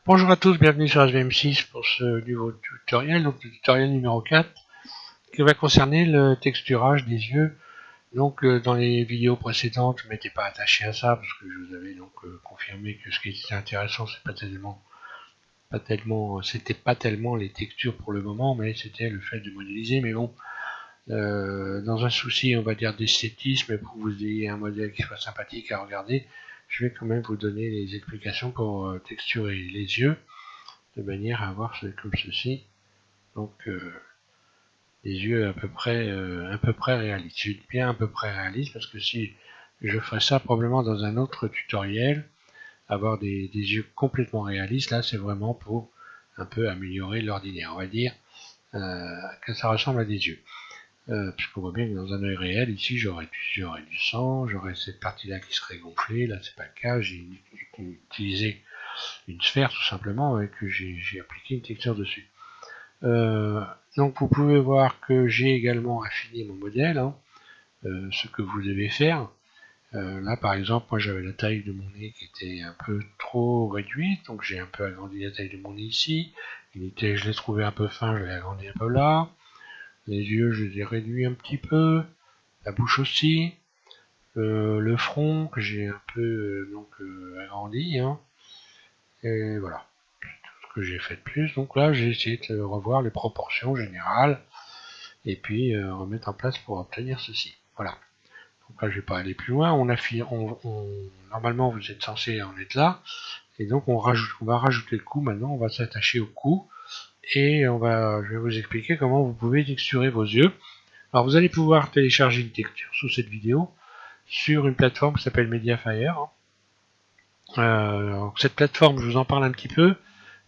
Bonjour à tous, bienvenue sur SVM6 pour ce nouveau tutoriel, donc le tutoriel numéro 4, qui va concerner le texturage des yeux. Donc dans les vidéos précédentes, je ne m'étais pas attaché à ça, parce que je vous avais donc confirmé que ce qui était intéressant, c'était pas tellement les textures pour le moment, mais c'était le fait de modéliser. Mais bon, dans un souci, on va dire, d'esthétisme, pour que vous ayez un modèle qui soit sympathique à regarder, je vais quand même vous donner les explications pour texturer les yeux, de manière à avoir comme ceci, donc des yeux à peu près réalistes. Je dis bien à peu près réalistes parce que si je ferais ça probablement dans un autre tutoriel, avoir des yeux complètement réalistes, là c'est vraiment pour un peu améliorer l'ordinaire, on va dire que ça ressemble à des yeux. Puisqu'on voit bien que dans un œil réel, ici j'aurais du sang, j'aurais cette partie-là qui serait gonflée, là c'est pas le cas, j'ai utilisé une sphère tout simplement et que j'ai appliqué une texture dessus. Donc vous pouvez voir que j'ai également affiné mon modèle, ce que vous devez faire. Là par exemple, moi j'avais la taille de mon nez qui était un peu trop réduite, donc j'ai un peu agrandi la taille de mon nez ici. Je l'ai trouvé un peu fin, je l'ai agrandi un peu là. Les yeux, je les ai réduits un petit peu. La bouche aussi. Le front que j'ai un peu agrandi. Et voilà. Ce que j'ai fait de plus. Donc là, j'ai essayé de revoir les proportions générales et puis remettre en place pour obtenir ceci. Voilà. Donc là, je vais pas aller plus loin. Normalement, vous êtes censé en être là. Et donc, on va rajouter le cou. Maintenant, on va s'attacher au cou. Et je vais vous expliquer comment vous pouvez texturer vos yeux. Alors, vous allez pouvoir télécharger une texture sous cette vidéo sur une plateforme qui s'appelle Mediafire. Cette plateforme, je vous en parle un petit peu,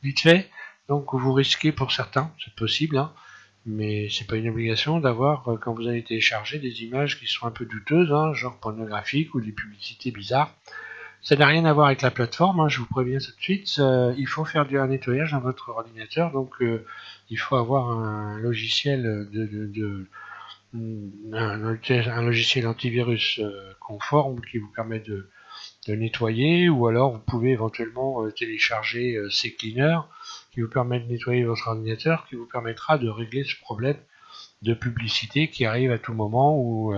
vite fait. Donc, vous risquez pour certains, c'est possible, mais c'est pas une obligation d'avoir, quand vous allez télécharger, des images qui sont un peu douteuses, genre pornographiques ou des publicités bizarres. Ça n'a rien à voir avec la plateforme, je vous préviens tout de suite. Il faut faire un nettoyage dans votre ordinateur, donc il faut avoir un logiciel un logiciel antivirus conforme qui vous permet de nettoyer, ou alors vous pouvez éventuellement télécharger CCleaner qui vous permet de nettoyer votre ordinateur, qui vous permettra de régler ce problème de publicité qui arrive à tout moment, ou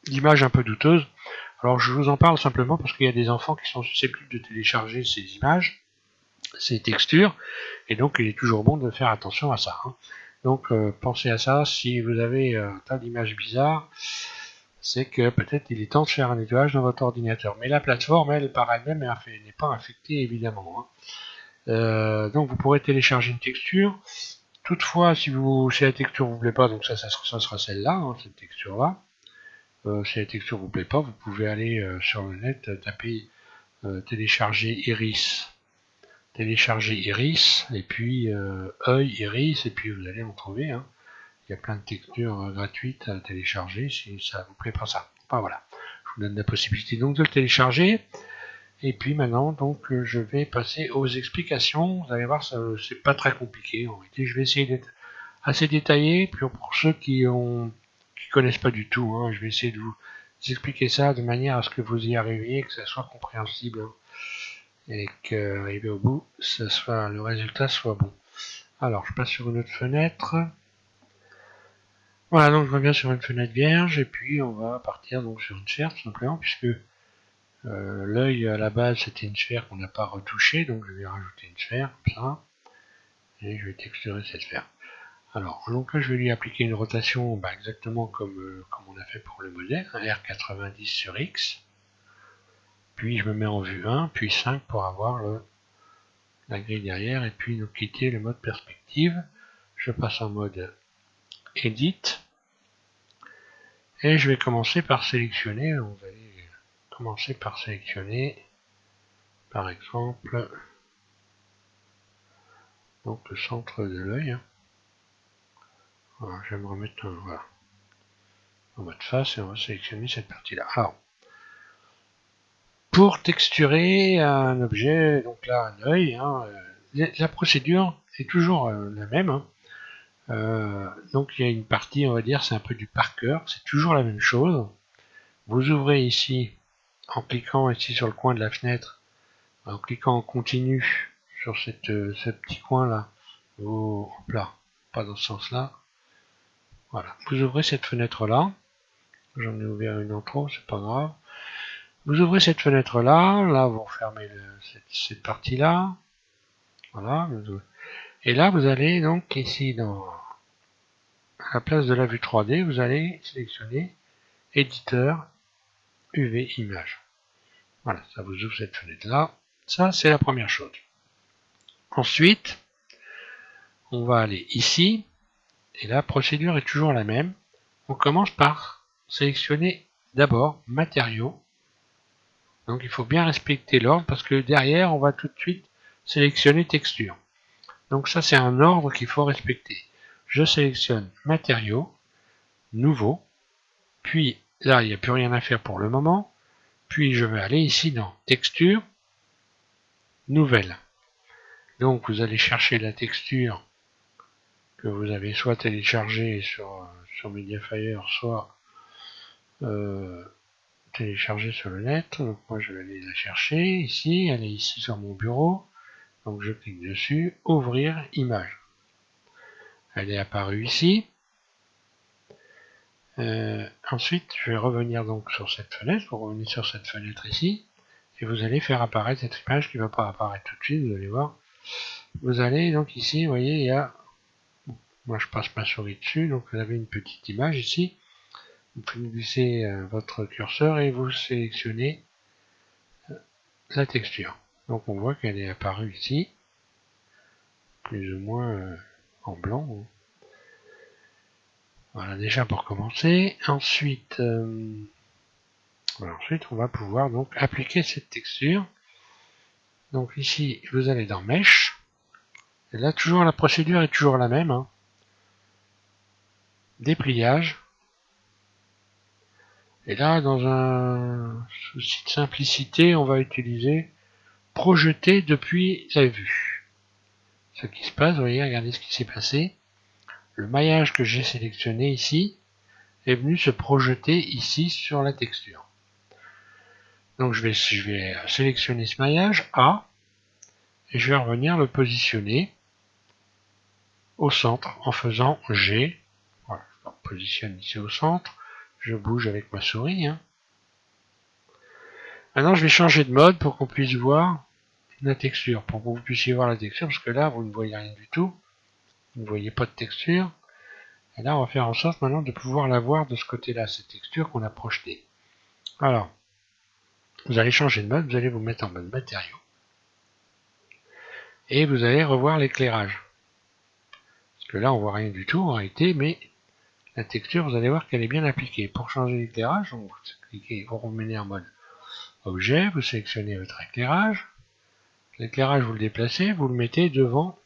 d'images un peu douteuses. Alors je vous en parle simplement parce qu'il y a des enfants qui sont susceptibles de télécharger ces images, ces textures, et donc il est toujours bon de faire attention à ça. Donc pensez à ça, si vous avez un tas d'images bizarres, c'est que peut-être il est temps de faire un nettoyage dans votre ordinateur. Mais la plateforme, elle, par elle-même, n'est pas infectée, évidemment. Donc vous pourrez télécharger une texture. Toutefois, si la texture vous plaît pas, donc ça sera celle-là, cette texture-là. Si la texture vous plaît pas, vous pouvez aller sur le net, taper télécharger Iris. Télécharger Iris, et puis œil Iris, et puis vous allez en trouver. Il y a plein de textures gratuites à télécharger si ça vous plaît pas ça. Enfin voilà, je vous donne la possibilité donc de le télécharger. Et puis maintenant, donc je vais passer aux explications. Vous allez voir, c'est pas très compliqué. En réalité, je vais essayer d'être assez détaillé. Puis pour ceux qui connaissent pas du tout, je vais essayer de vous expliquer ça de manière à ce que vous y arriviez, que ça soit compréhensible, et qu'arrivé au bout, le résultat soit bon. Alors, je passe sur une autre fenêtre. Voilà, donc je reviens sur une fenêtre vierge, et puis on va partir donc sur une sphère tout simplement, puisque l'œil à la base c'était une sphère qu'on n'a pas retouchée, donc je vais rajouter une sphère comme ça, et je vais texturer cette sphère. Alors, donc là je vais lui appliquer une rotation exactement comme on a fait pour le modèle, R90 sur X, puis je me mets en vue 1, puis 5 pour avoir la grille derrière, et puis nous quitter le mode perspective. Je passe en mode Edit, et je vais commencer par sélectionner, par exemple donc le centre de l'œil. Voilà, je vais me remettre en mode face et on va sélectionner cette partie-là. Alors, pour texturer un objet, donc là un œil, la procédure est toujours la même. Donc il y a une partie, on va dire, c'est un peu du par cœur, c'est toujours la même chose. Vous ouvrez ici, en cliquant ici sur le coin de la fenêtre, en cliquant en continu sur ce petit coin là. Oh, hop là, pas dans ce sens là. Voilà, vous ouvrez cette fenêtre là. J'en ai ouvert une en trop, c'est pas grave. Vous ouvrez cette fenêtre là, là vous refermez cette partie là. Voilà. Et là vous allez donc ici dans à la place de la vue 3D, vous allez sélectionner éditeur UV image. Voilà, ça vous ouvre cette fenêtre là. Ça c'est la première chose. Ensuite, on va aller ici, et la procédure est toujours la même. On commence par sélectionner d'abord matériaux. Donc il faut bien respecter l'ordre parce que derrière on va tout de suite sélectionner texture. Donc ça c'est un ordre qu'il faut respecter. Je sélectionne matériaux, nouveau, puis là il n'y a plus rien à faire pour le moment, puis je vais aller ici dans texture, nouvelle. Donc vous allez chercher la texture que vous avez soit téléchargée sur Mediafire, soit téléchargée sur le net. Donc moi je vais aller la chercher ici, elle est ici sur mon bureau. Donc je clique dessus, ouvrir image. Elle est apparue ici. Ensuite, je vais revenir donc sur cette fenêtre. Vous revenez sur cette fenêtre ici. Et vous allez faire apparaître cette image qui ne va pas apparaître tout de suite, vous allez voir. Vous allez donc ici, vous voyez, il y a... Moi je passe ma souris dessus, donc vous avez une petite image ici. Vous glissez votre curseur et vous sélectionnez la texture. Donc on voit qu'elle est apparue ici, plus ou moins en blanc. Voilà, déjà pour commencer. Ensuite, on va pouvoir donc appliquer cette texture. Donc ici, vous allez dans Mesh. Et là, toujours la procédure est toujours la même. Hein. Dépliage. Et là, dans un souci de simplicité, on va utiliser projeter depuis la vue. Ce qui se passe, vous voyez, regardez ce qui s'est passé. Le maillage que j'ai sélectionné ici est venu se projeter ici sur la texture. Donc je vais sélectionner ce maillage A et je vais revenir le positionner au centre en faisant G. Voilà, je le positionne ici au centre. Je bouge avec ma souris. Hein. Maintenant je vais changer de mode pour qu'on puisse voir la texture, pour que vous puissiez voir la texture, parce que là vous ne voyez rien du tout. Vous ne voyez pas de texture. Et là, on va faire en sorte maintenant de pouvoir la voir de ce côté-là, cette texture qu'on a projetée. Alors, vous allez changer de mode, vous allez vous mettre en mode matériaux. Et vous allez revoir l'éclairage. Parce que là, on voit rien du tout en réalité, mais la texture, vous allez voir qu'elle est bien appliquée. Pour changer l'éclairage, vous cliquez, vous revenez en mode objet, vous sélectionnez votre éclairage. L'éclairage, vous le déplacez, vous le mettez devant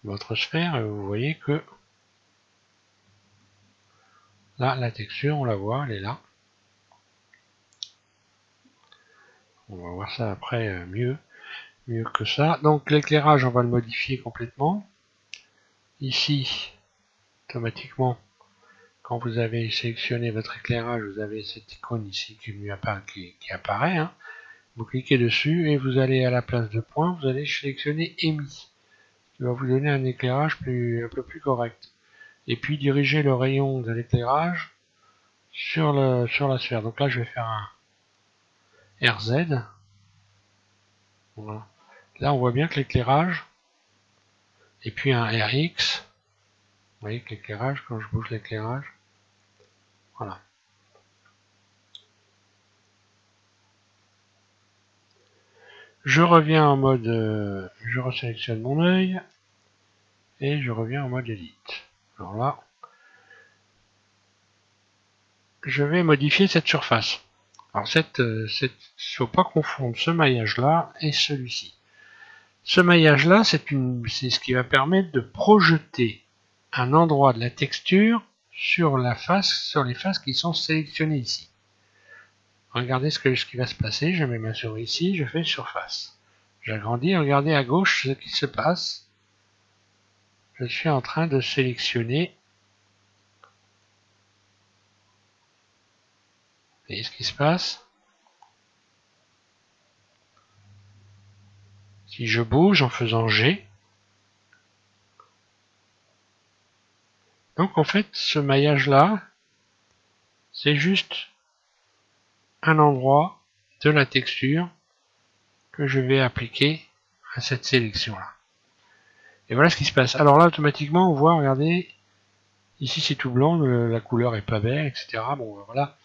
votre sphère et vous voyez que là, la texture, on la voit, elle est là. On va voir ça après mieux que ça. Donc l'éclairage, on va le modifier complètement. Ici, automatiquement, quand vous avez sélectionné votre éclairage, vous avez cette icône ici qui apparaît. Hein. Vous cliquez dessus et vous allez à la place de point, vous allez sélectionner émis, qui va vous donner un éclairage un peu plus correct. Et puis diriger le rayon de l'éclairage sur la sphère. Donc là, je vais faire un RZ. Voilà. Là, on voit bien que l'éclairage, et puis un RX. Vous voyez que l'éclairage, quand je bouge l'éclairage, voilà. Je reviens en mode, je resélectionne mon œil et je reviens en mode Edit. Alors là, je vais modifier cette surface. Alors faut pas confondre ce maillage-là et celui-ci. Ce maillage-là, c'est ce qui va permettre de projeter un endroit de la texture sur les faces qui sont sélectionnées ici. Regardez ce qui va se passer. Je mets ma souris ici, je fais surface. J'agrandis, regardez à gauche ce qui se passe. Je suis en train de sélectionner. Vous voyez ce qui se passe? Si je bouge en faisant G, donc en fait ce maillage là, c'est juste un endroit de la texture que je vais appliquer à cette sélection là. Et voilà ce qui se passe. Alors là automatiquement on voit, regardez, ici c'est tout blanc, la couleur est pas belle, etc. Bon voilà,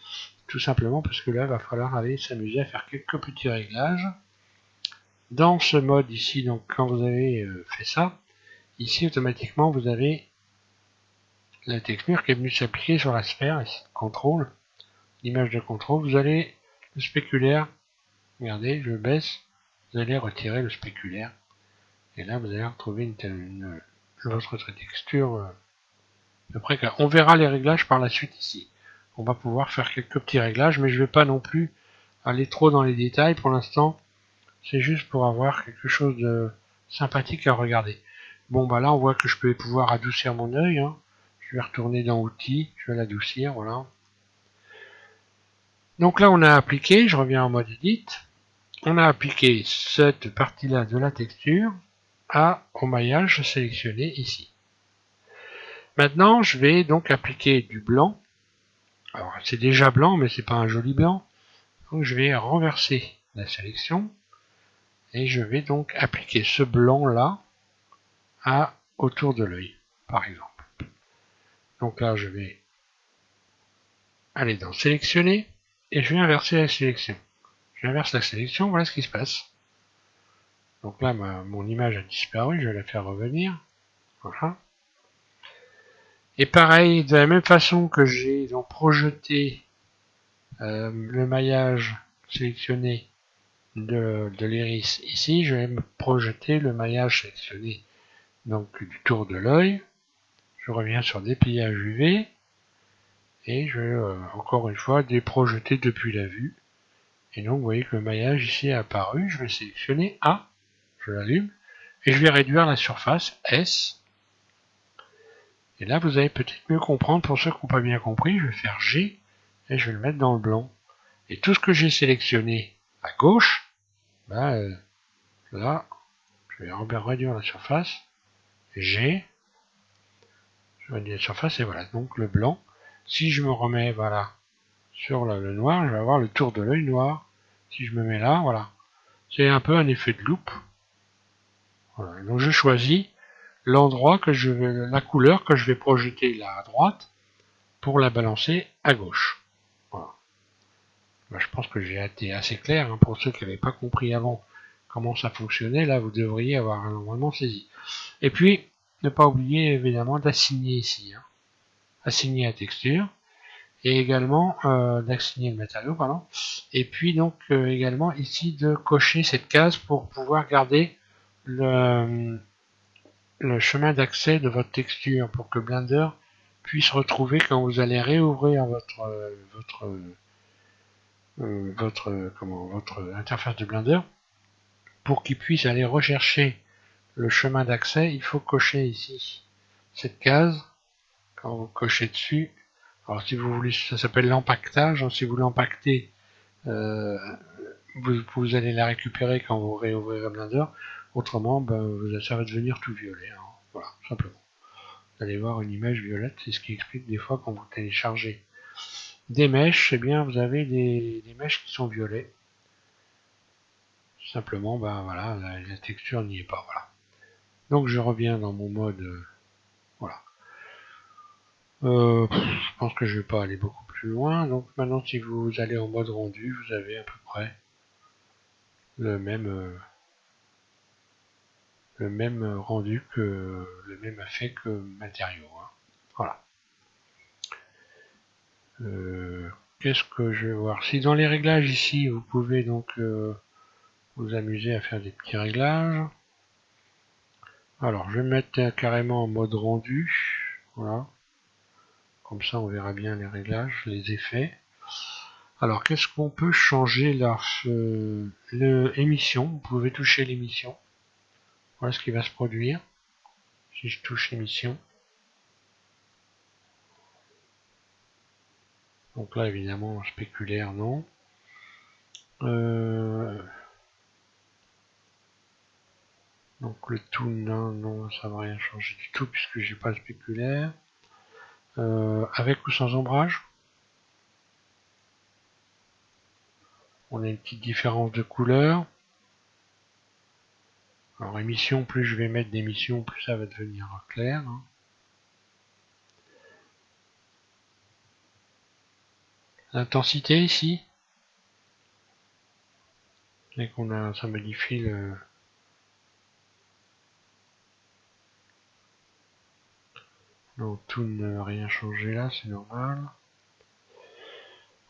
tout simplement parce que là il va falloir aller s'amuser à faire quelques petits réglages. Dans ce mode ici, donc quand vous avez fait ça, ici automatiquement vous avez la texture qui est venue s'appliquer sur la sphère, ici, contrôle, l'image de contrôle, vous allez le spéculaire, regardez, je baisse, vous allez retirer le spéculaire, et là vous allez retrouver votre texture à peu près claire. On verra les réglages par la suite ici. On va pouvoir faire quelques petits réglages, mais je ne vais pas non plus aller trop dans les détails pour l'instant. C'est juste pour avoir quelque chose de sympathique à regarder. Bon bah là on voit que je peux pouvoir adoucir mon œil. Hein. Je vais retourner dans outils, je vais l'adoucir, voilà. Donc là on a appliqué, je reviens en mode edit, on a appliqué cette partie-là de la texture au maillage sélectionné ici. Maintenant je vais donc appliquer du blanc. Alors c'est déjà blanc mais c'est pas un joli blanc. Donc je vais renverser la sélection et je vais donc appliquer ce blanc là autour de l'œil, par exemple. Donc là, je vais aller dans sélectionner et je vais inverser la sélection. J'inverse la sélection, voilà ce qui se passe. Donc là, mon image a disparu, je vais la faire revenir. Voilà. Et pareil, de la même façon que j'ai donc projeté le maillage sélectionné de l'iris ici, je vais me projeter le maillage sélectionné donc du tour de l'œil. Je reviens sur dépliage UV et je vais encore une fois déprojeter depuis la vue. Et donc vous voyez que le maillage ici est apparu. Je vais sélectionner A, je l'allume, et je vais réduire la surface S. Et là vous allez peut-être mieux comprendre. Pour ceux qui n'ont pas bien compris, je vais faire G et je vais le mettre dans le blanc. Et tout ce que j'ai sélectionné à gauche, là je vais réduire la surface, G, je réduis la surface et voilà, donc le blanc. Si je me remets voilà sur le noir, je vais avoir le tour de l'œil noir. Si je me mets là, voilà. C'est un peu un effet de loupe. Voilà. Donc je choisis l'endroit que je vais, la couleur que je vais projeter là à droite pour la balancer à gauche. Voilà. Ben, je pense que j'ai été assez clair hein, pour ceux qui n'avaient pas compris avant comment ça fonctionnait. Là, vous devriez avoir vraiment saisi. Et puis, ne pas oublier évidemment d'assigner ici. Hein. Assigner la texture. Et également d'assigner le matériau, pardon. Et puis donc également ici de cocher cette case pour pouvoir garder le chemin d'accès de votre texture pour que Blender puisse retrouver quand vous allez réouvrir votre interface de Blender, pour qu'il puisse aller rechercher le chemin d'accès. Il faut cocher ici cette case. Quand vous cochez dessus, alors si vous voulez, ça s'appelle l'empactage. Si vous l'empactez, vous allez la récupérer quand vous réouvrirez Blender. Autrement, ça va devenir tout violet. Hein. Voilà, simplement. Vous allez voir une image violette, c'est ce qui explique des fois quand vous téléchargez des mèches, eh bien vous avez des mèches qui sont violets. Simplement, voilà, la texture n'y est pas. Voilà. Donc je reviens dans mon mode. Voilà. Je pense que je vais pas aller beaucoup plus loin. Donc maintenant, si vous allez en mode rendu, vous avez à peu près le même rendu que le même effet que matériau. Hein. Voilà. Qu'est-ce que je vais voir? Si dans les réglages ici, vous pouvez donc vous amuser à faire des petits réglages. Alors, je vais mettre carrément en mode rendu. Voilà. Comme ça, on verra bien les réglages, les effets. Alors, qu'est-ce qu'on peut changer là? L'émission, vous pouvez toucher l'émission. Voilà ce qui va se produire. Si je touche l'émission. Donc là, évidemment, spéculaire, non. Donc le tout, non, ça va rien changer du tout puisque j'ai pas le spéculaire. Avec ou sans ombrage. On a une petite différence de couleur. Alors émission, plus je vais mettre d'émission, plus ça va devenir clair. Hein. L'intensité ici. Et qu'on a, ça modifie le. Donc tout ne rien changer là, c'est normal.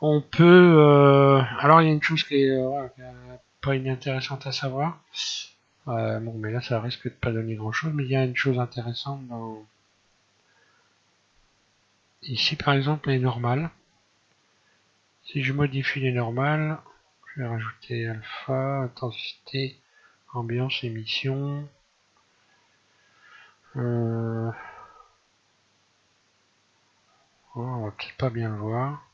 On peut. Alors il y a une chose qui est pas inintéressante à savoir. Bon, mais là ça risque de pas donner grand chose, mais il y a une chose intéressante dans. Ici par exemple les normales. Si je modifie les normales, je vais rajouter alpha, intensité, ambiance, émission. On va peut-être pas bien le voir.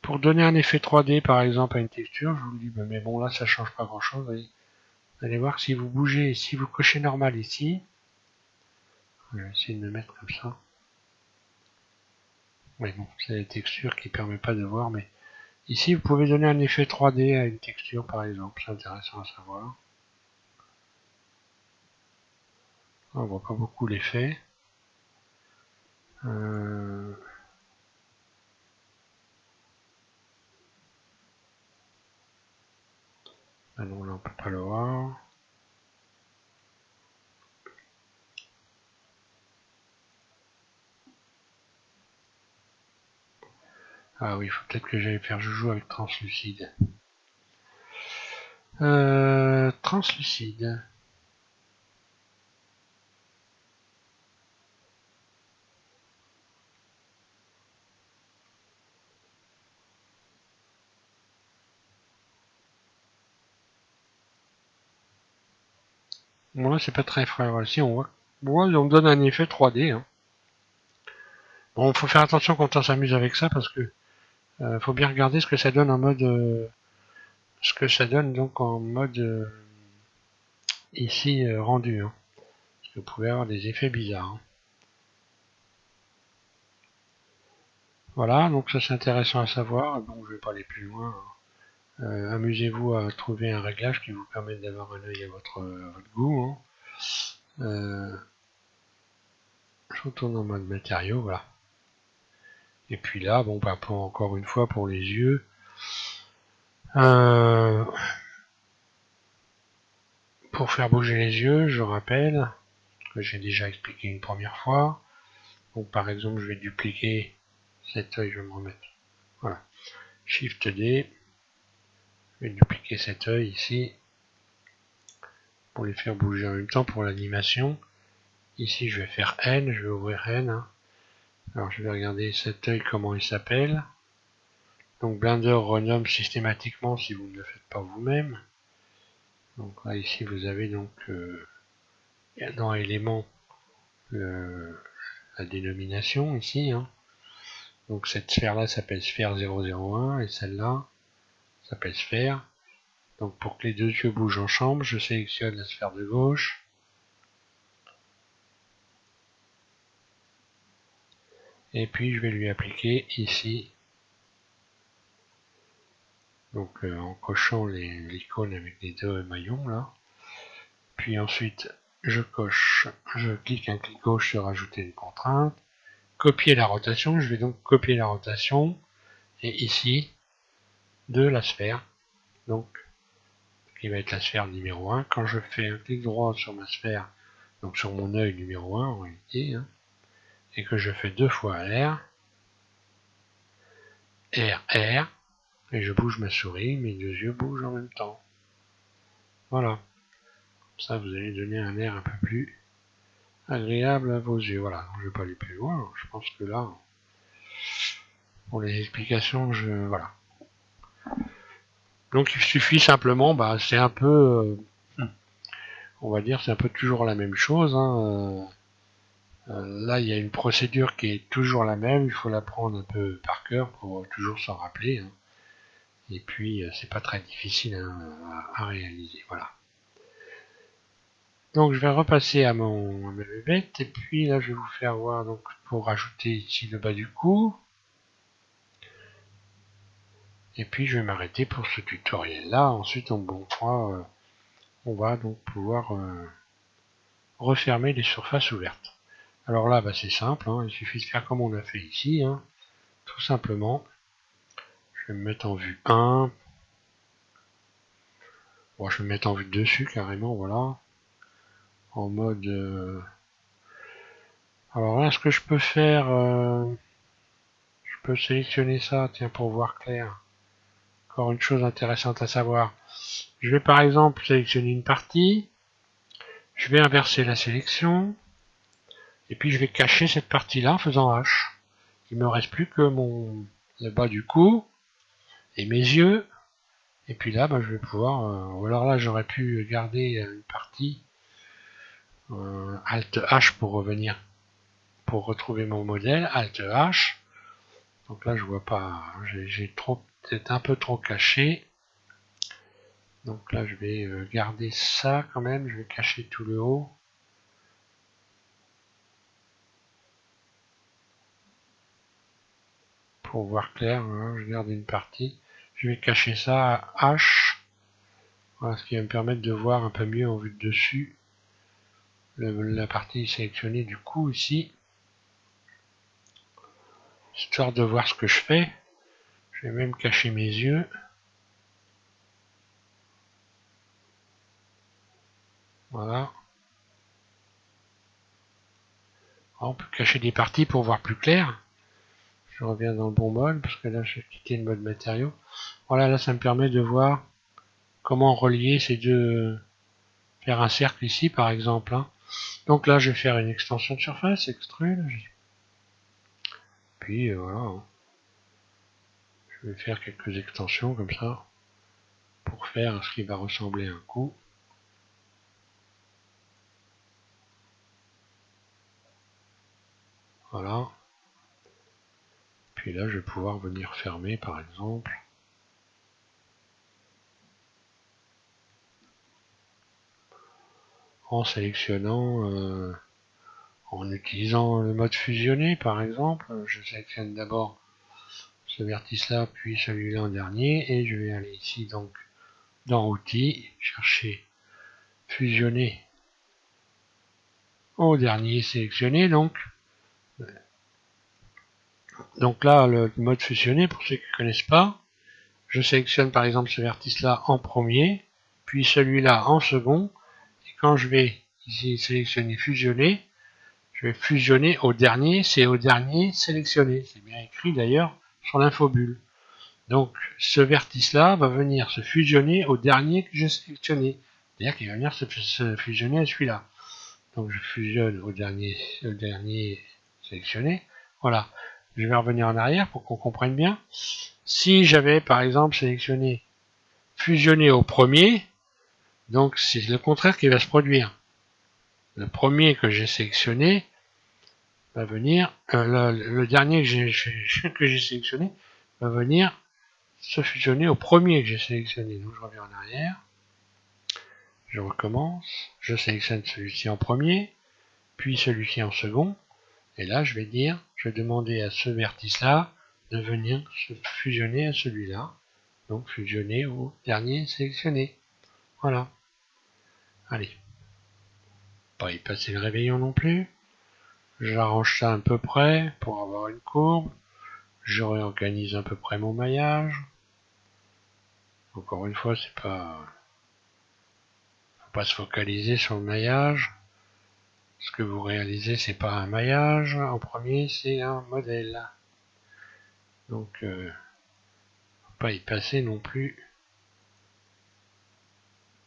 Pour donner un effet 3D par exemple à une texture, je vous le dis, mais bon là ça change pas grand chose. Vous allez voir que si vous bougez, si vous cochez normal ici, je vais essayer de me mettre comme ça. Oui bon, c'est la texture qui permet pas de voir, mais ici vous pouvez donner un effet 3D à une texture par exemple, c'est intéressant à savoir. On voit pas beaucoup l'effet. Ah non, là on peut pas le voir. Ah oui, il faut peut-être que j'aille faire joujou avec translucide. Translucide. Bon là c'est pas très frais. Voilà, si on voit. Bon, on donne un effet 3D. Hein. Bon, faut faire attention quand on s'amuse avec ça parce que faut bien regarder ce que ça donne en mode. Ce que ça donne donc en mode ici rendu. Hein. Parce que vous pouvez avoir des effets bizarres. Hein. Voilà, donc ça c'est intéressant à savoir. Bon, je vais pas aller plus loin. Hein. Amusez-vous à trouver un réglage qui vous permet d'avoir un œil à votre goût. Hein. Je retourne en mode matériaux, voilà. Et puis là, bon, bah, encore une fois pour les yeux, pour faire bouger les yeux, je rappelle que j'ai déjà expliqué une première fois. Donc par exemple, je vais dupliquer cet œil, je vais me remettre. Voilà. Shift D. Je vais dupliquer cet œil ici pour les faire bouger en même temps pour l'animation. Ici, je vais faire N, je vais ouvrir N. Hein. Alors je vais regarder cet œil, comment il s'appelle. Donc Blender renomme systématiquement si vous ne le faites pas vous-même. Donc là ici vous avez donc dans éléments la dénomination ici. Hein. Donc cette sphère là s'appelle sphère 001 et celle-là s'appelle sphère. Donc pour que les deux yeux bougent ensemble, je sélectionne la sphère de gauche. Et puis je vais lui appliquer ici. Donc en cochant l'icône avec les deux maillons là. Puis ensuite je clique un clic gauche sur ajouter une contrainte. Copier la rotation, je vais donc copier la rotation. Et ici, de la sphère. Donc qui va être la sphère numéro 1. Quand je fais un clic droit sur ma sphère, donc sur mon œil numéro 1 en réalité, hein, et que je fais deux fois R, R, et je bouge ma souris, mes deux yeux bougent en même temps. Voilà. Ça, vous allez donner un air un peu plus agréable à vos yeux. Voilà, je ne vais pas aller plus loin. Je pense que là, pour les explications, voilà. Donc il suffit simplement, bah, c'est un peu, on va dire, c'est un peu toujours la même chose. Hein, là, il y a une procédure qui est toujours la même. Il faut la prendre un peu par cœur pour toujours s'en rappeler. Hein. Et puis, c'est pas très difficile hein, à réaliser. Voilà. Donc je vais repasser à ma bébête et puis là je vais vous faire voir donc pour rajouter ici le bas du cou. Et puis je vais m'arrêter pour ce tutoriel là. Ensuite on va donc pouvoir refermer les surfaces ouvertes. Alors là c'est simple, hein, il suffit de faire comme on a fait ici, hein, tout simplement. Je vais me mettre en vue 1. Bon, je vais me mettre en vue dessus carrément, voilà. En mode... Alors là, ce que je peux faire... je peux sélectionner ça, tiens, pour voir clair. Encore une chose intéressante à savoir. Je vais par exemple sélectionner une partie. Je vais inverser la sélection. Et puis je vais cacher cette partie-là en faisant H. Il me reste plus que le bas du cou et mes yeux. Et puis là, je vais pouvoir... ou alors là, j'aurais pu garder une partie. Alt H pour revenir. Pour retrouver mon modèle. Alt H. Donc là, je vois pas. J'ai peut-être un peu trop caché. Donc là, je vais garder ça quand même. Je vais cacher tout le haut. Pour voir clair, hein, je garde une partie. Je vais cacher ça à H. Voilà, ce qui va me permettre de voir un peu mieux en vue de dessus. La partie sélectionnée du coup ici. Histoire de voir ce que je fais. Je vais même cacher mes yeux. Voilà. Alors, on peut cacher des parties pour voir plus clair. Je reviens dans le bon mode parce que là j'ai quitté le mode matériaux. Voilà, là ça me permet de voir comment relier ces deux, faire un cercle ici par exemple. Hein. Donc là je vais faire une extension de surface, extrude. Puis voilà, hein. Je vais faire quelques extensions comme ça pour faire ce qui va ressembler à un coup. Voilà. Puis là je vais pouvoir venir fermer par exemple. En sélectionnant, en utilisant le mode fusionné par exemple. Je sélectionne d'abord ce vertice là, puis celui-là en dernier, et je vais aller ici donc dans outils, chercher fusionner au dernier sélectionné. Donc là, le mode fusionné, pour ceux qui ne connaissent pas, je sélectionne par exemple ce vertice là en premier, puis celui-là en second, et quand je vais ici sélectionner fusionner, je vais fusionner au dernier, c'est au dernier sélectionné. C'est bien écrit d'ailleurs sur l'infobulle. Donc ce vertice-là va venir se fusionner au dernier que j'ai sélectionné. C'est-à-dire qu'il va venir se fusionner à celui-là. Donc je fusionne au dernier sélectionné. Voilà. Je vais revenir en arrière pour qu'on comprenne bien. Si j'avais par exemple sélectionné fusionner au premier, donc c'est le contraire qui va se produire. Le premier que j'ai sélectionné va venir, le dernier que j'ai sélectionné va venir se fusionner au premier que j'ai sélectionné. Donc je reviens en arrière, je recommence, je sélectionne celui-ci en premier, puis celui-ci en second, et là je vais demander à ce vertice-là de venir se fusionner à celui-là, donc fusionner au dernier sélectionné. Voilà. Allez. Pas y passer le réveillon non plus. J'arrange ça à peu près pour avoir une courbe. Je réorganise à peu près mon maillage. Encore une fois, c'est pas... faut pas se focaliser sur le maillage. Ce que vous réalisez, c'est pas un maillage. En premier, c'est un modèle. Donc, faut pas y passer non plus.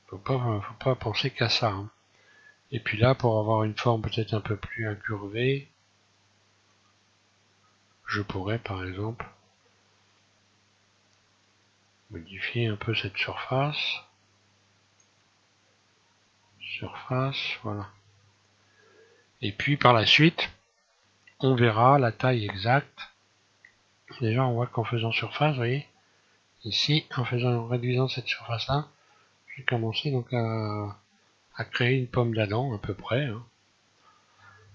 Faut pas penser qu'à ça. Hein. Et puis là, pour avoir une forme peut-être un peu plus incurvée, je pourrais par exemple modifier un peu cette surface. Voilà. Et puis par la suite, on verra la taille exacte. Déjà, on voit qu'en faisant surface, vous voyez, ici, en réduisant cette surface-là, j'ai commencé donc à à créer une pomme d'Adam à peu près. Hein.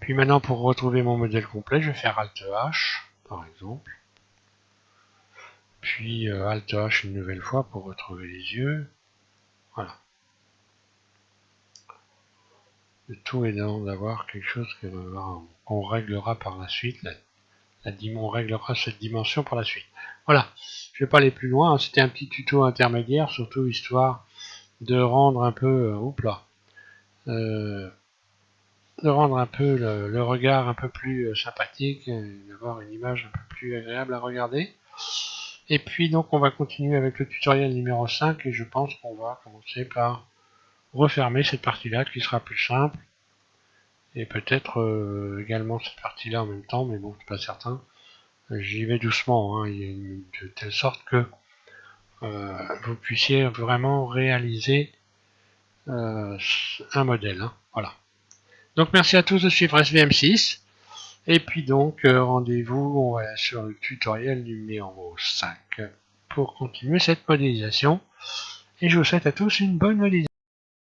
Puis maintenant, pour retrouver mon modèle complet, je vais faire Alt H, par exemple. Puis Alt H une nouvelle fois pour retrouver les yeux. Voilà. Le tout est d'avoir quelque chose qu'on réglera par la suite. On réglera cette dimension par la suite. Voilà. Je vais pas aller plus loin. C'était un petit tuto intermédiaire, surtout histoire de rendre un peu, de rendre un peu le regard un peu plus sympathique, d'avoir une image un peu plus agréable à regarder. Et puis donc on va continuer avec le tutoriel numéro 5 et je pense qu'on va commencer par refermer cette partie-là qui sera plus simple. Et peut-être également cette partie-là en même temps, mais bon, c'est pas certain. J'y vais doucement, hein, de telle sorte que vous puissiez vraiment réaliser un modèle. Hein, voilà. Donc merci à tous de suivre SVM6. Et puis donc rendez-vous sur le tutoriel numéro 5 pour continuer cette modélisation. Et je vous souhaite à tous une bonne modélisation.